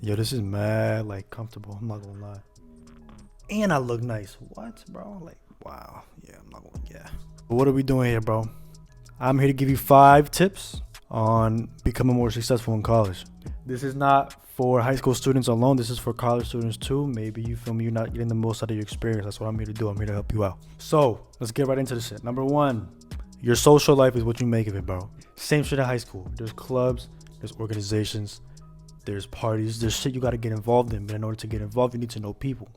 Yo, this is mad, like, comfortable. I'm not gonna lie. And I look nice. What, bro? Like, wow. Yeah, I'm not gonna, yeah. But what are we doing here, bro? I'm here to give you 5 tips on becoming more successful in college. This is not for high school students alone. This is for college students too. Maybe you feel me, you're not getting the most out of your experience. That's what I'm here to do. I'm here to help you out. So let's get right into the shit. Number 1, your social life is what you make of it, bro. Same shit in high school. There's clubs, there's organizations, there's parties, there's shit you got to get involved in. But in order to get involved, you need to know people.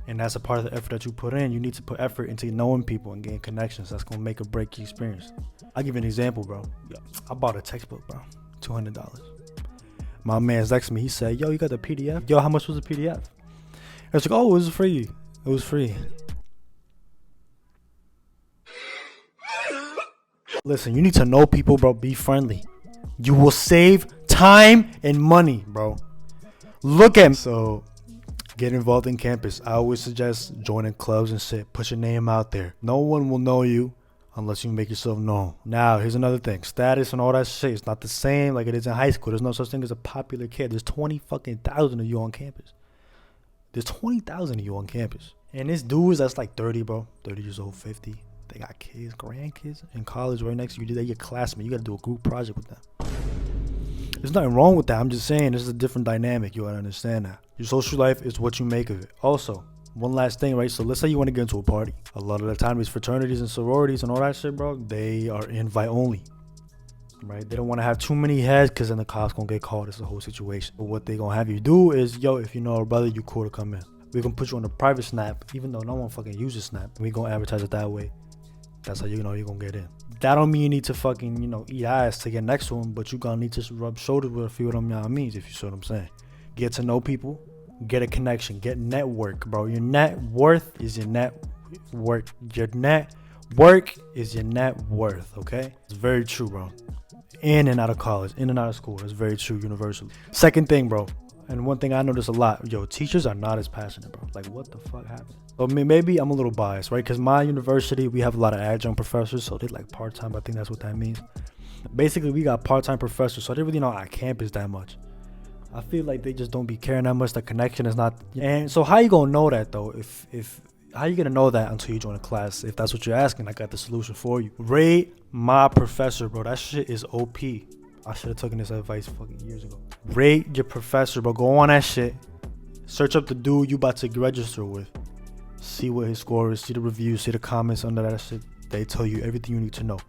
And that's a part of the effort that you put in. You need to put effort into knowing people and getting connections. That's going to make or break your experience. I'll give you an example, bro. Yo, I bought a textbook, bro. $200. My man's next to me. He said, yo, you got the PDF? Yo, how much was the PDF? I was like, oh, it was free. It was free. Listen, you need to know people, bro. Be friendly. You will save time and money, bro. Look at me. So get involved in campus. I always suggest joining clubs and shit. Put your name out there. No one will know you unless you make yourself known. Now, here's another thing. Status and all that shit is not the same like it is in high school. There's no such thing as a popular kid. There's 20,000 of you on campus. There's 20,000 of you on campus. And this dudes that's like 30, bro. 30 years old, 50. They got kids, grandkids in college right next to you. They're your classmate. You got to do a group project with them. There's nothing wrong with that. I'm just saying this is a different dynamic. You gotta understand that. Your social life is what you make of it. Also, one last thing, right? So let's say you want to get into a party. A lot of the time, these fraternities and sororities and all that shit, bro, they are invite only, right? They don't want to have too many heads because then the cops gonna get called. It's a whole situation. But what they gonna have you do is, yo, if you know a brother, you cool to come in. We gonna put you on a private Snap, even though no one fucking uses Snap. We gonna advertise it that way. That's how you know you're gonna get in. That don't mean you need to fucking, eat ass to get next to them, but you gonna need to rub shoulders with a few of them y'all means, if you see what I'm saying. Get to know people, get a connection, get network, bro. Your net worth is your net work. Your net work is your net worth, okay? It's very true, bro. In and out of college, in and out of school. It's very true universally. Second thing, bro. And one thing I notice a lot, yo, teachers are not as passionate, bro. Like, what the fuck happened? I mean, maybe I'm a little biased, right? Because my university, we have a lot of adjunct professors, so they like part-time. I think that's what that means. Basically, we got part-time professors, so they really not on campus that much. I feel like they just don't be caring that much. The connection is not. And so how you gonna know that, though? If how you gonna know that until you join a class? If that's what you're asking, I got the solution for you. Rate my professor, bro. That shit is OP. I should have taken this advice fucking years ago. Rate your professor, bro. Go on that shit. Search up the dude you about to register with. See what his score is. See the reviews. See the comments under that shit. They tell you everything you need to know.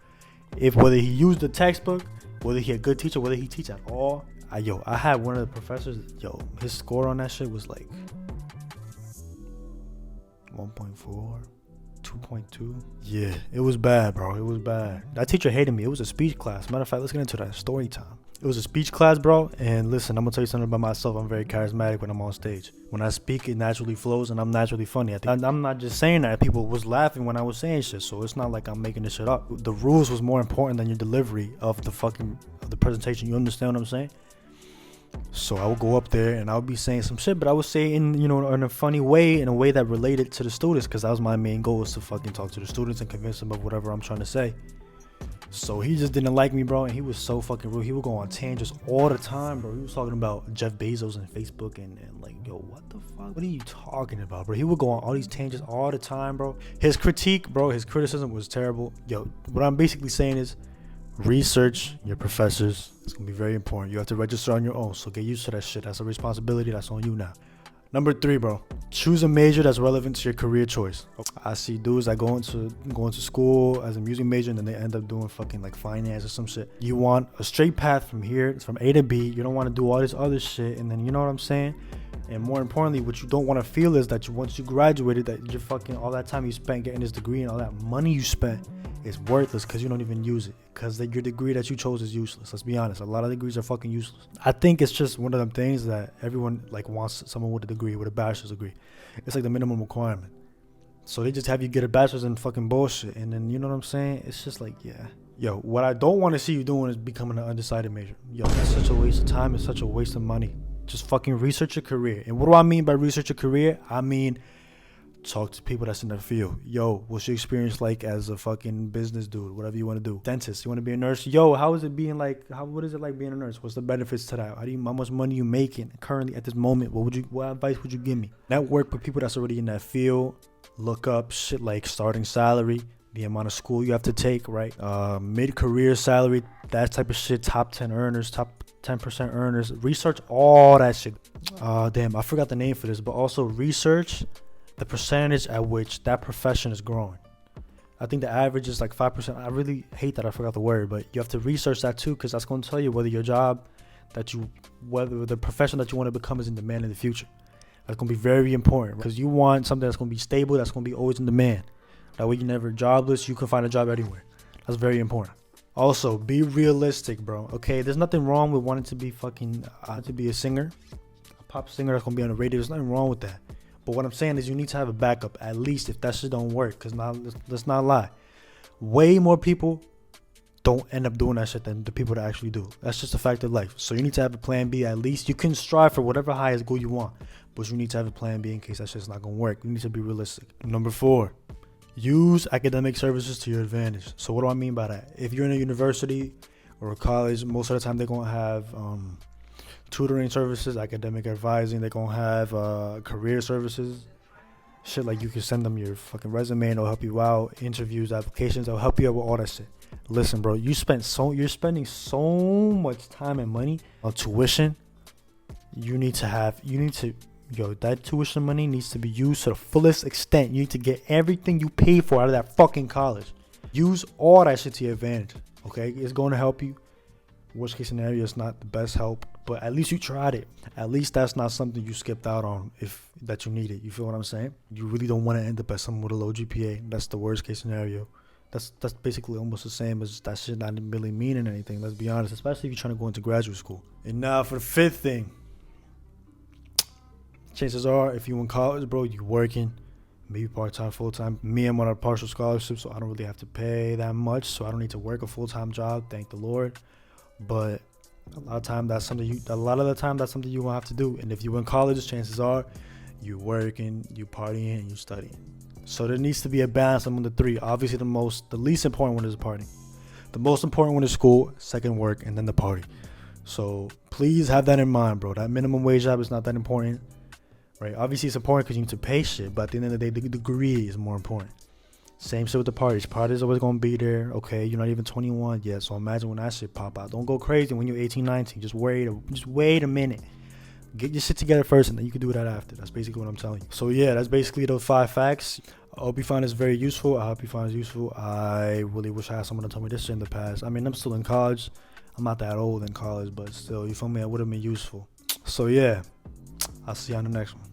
If whether he used the textbook, whether he a good teacher, whether he teach at all. I had one of the professors. Yo, his score on that shit was like 1.4. 2.2. Yeah, it was bad, bro. It was bad. That teacher hated me. It was a speech class. Matter of fact, let's get into that story time. It was a speech class, bro. And listen, I'm gonna tell you something about myself. I'm very charismatic when I'm on stage. When I speak, it naturally flows, and I'm naturally funny. I'm not just saying that. People was laughing when I was saying shit, so it's not like I'm making this shit up. The rules was more important than your delivery of the presentation. You understand what I'm saying? So I would go up there and I would be saying some shit, but I would say in a funny way, in a way that related to the students, because that was my main goal, was to fucking talk to the students and convince them of whatever I'm trying to say. So he just didn't like me, bro, and he was so fucking rude. He would go on tangents all the time, bro. He was talking about Jeff Bezos and Facebook and like, yo, what the fuck? What are you talking about, bro? He would go on all these tangents all the time, bro. His critique, bro, his criticism was terrible. Yo, what I'm basically saying is, research your professors. It's gonna be very important. You have to register on your own, so get used to that shit. That's a responsibility. That's on you now. Number 3, bro. Choose a major that's relevant to your career choice. I see dudes that go into school as a music major and then they end up doing fucking like finance or some shit. You want a straight path from here, from A to B. You don't want to do all this other shit, and then you know what I'm saying? And more importantly, what you don't want to feel is that once you graduated, that you're fucking all that time you spent getting this degree and all that money you spent is worthless because you don't even use it. Because your degree that you chose is useless. Let's be honest. A lot of degrees are fucking useless. I think it's just one of them things that everyone like wants someone with a degree, with a bachelor's degree. It's like the minimum requirement. So they just have you get a bachelor's in fucking bullshit. And then, you know what I'm saying? It's just like, yeah. Yo, what I don't want to see you doing is becoming an undecided major. Yo, that's such a waste of time. It's such a waste of money. Just fucking research your career. And what do I mean by research your career? I mean, Talk to people that's in that field. Yo, what's your experience like as a fucking business dude? Whatever you want to do. Dentist, you want to be a nurse? Yo, how is it being like? What is it like being a nurse? What's the benefits to that? How much money you making currently at this moment? What advice would you give me? Network with people that's already in that field. Look up shit like starting salary, the amount of school you have to take, right? Mid-career salary, that type of shit. Top 10 earners, top 10% earners. Research all that shit. Damn, I forgot the name for this, but also research the percentage at which that profession is growing. I think the average is like 5%. I really hate that I forgot the word, but you have to research that too, because that's going to tell you whether whether the profession that you want to become is in demand in the future. That's going to be very important, because you want something that's going to be stable, that's going to be always in demand. That way you're never jobless, you can find a job anywhere. That's very important. Also, be realistic, bro. Okay, there's nothing wrong with wanting to be to be a singer, a pop singer that's going to be on the radio. There's nothing wrong with that. But what I'm saying is you need to have a backup, at least if that shit don't work. Because let's not lie. Way more people don't end up doing that shit than the people that actually do. That's just a fact of life. So you need to have a plan B at least. You can strive for whatever highest goal you want. But you need to have a plan B in case that shit's not going to work. You need to be realistic. Number 4, use academic services to your advantage. So what do I mean by that? If you're in a university or a college, most of the time they're going to have tutoring services, academic advising. They're gonna have career services, shit like you can send them your fucking resume and they'll help you out. Interviews, applications, they'll help you out with all that shit. Listen, bro, you're spending so much time and money on tuition. That tuition money needs to be used to the fullest extent. You need to get everything you pay for out of that fucking college. Use all that shit to your advantage. Okay, it's going to help you. Worst case scenario, it's not the best help, but at least you tried it. At least that's not something you skipped out on that you need it. You feel what I'm saying? You really don't want to end up as someone with a low GPA. That's the worst case scenario. That's basically almost the same as that shit not really meaning anything. Let's be honest, especially if you're trying to go into graduate school. And now for the 5th thing. Chances are, if you in college, bro, you working, maybe part-time, full-time. Me, I'm on a partial scholarship, so I don't really have to pay that much. So I don't need to work a full-time job, thank the Lord. But a lot of the time that's something you won't have to do. And if you're in college, chances are you working, you partying, and you studying. So there needs to be a balance among the 3. Obviously, the least important one is partying. The most important one is school, second work, and then the party. So please have that in mind, bro. That minimum wage job is not that important, right? Obviously, it's important because you need to pay shit, but at the end of the day, the degree is more important. Same shit with the parties. Parties always going to be there. Okay, you're not even 21 yet, so imagine when that shit pop out. Don't go crazy when you're 18, 19. Just wait a minute. Get your shit together first, and then you can do that after. That's basically what I'm telling you. So yeah, that's basically those 5 facts. I hope you find this very useful. I really wish I had someone to tell me this shit in the past. I mean, I'm still in college. I'm not that old in college, but still, you feel me? It would have been useful. So yeah, I'll see you on the next one.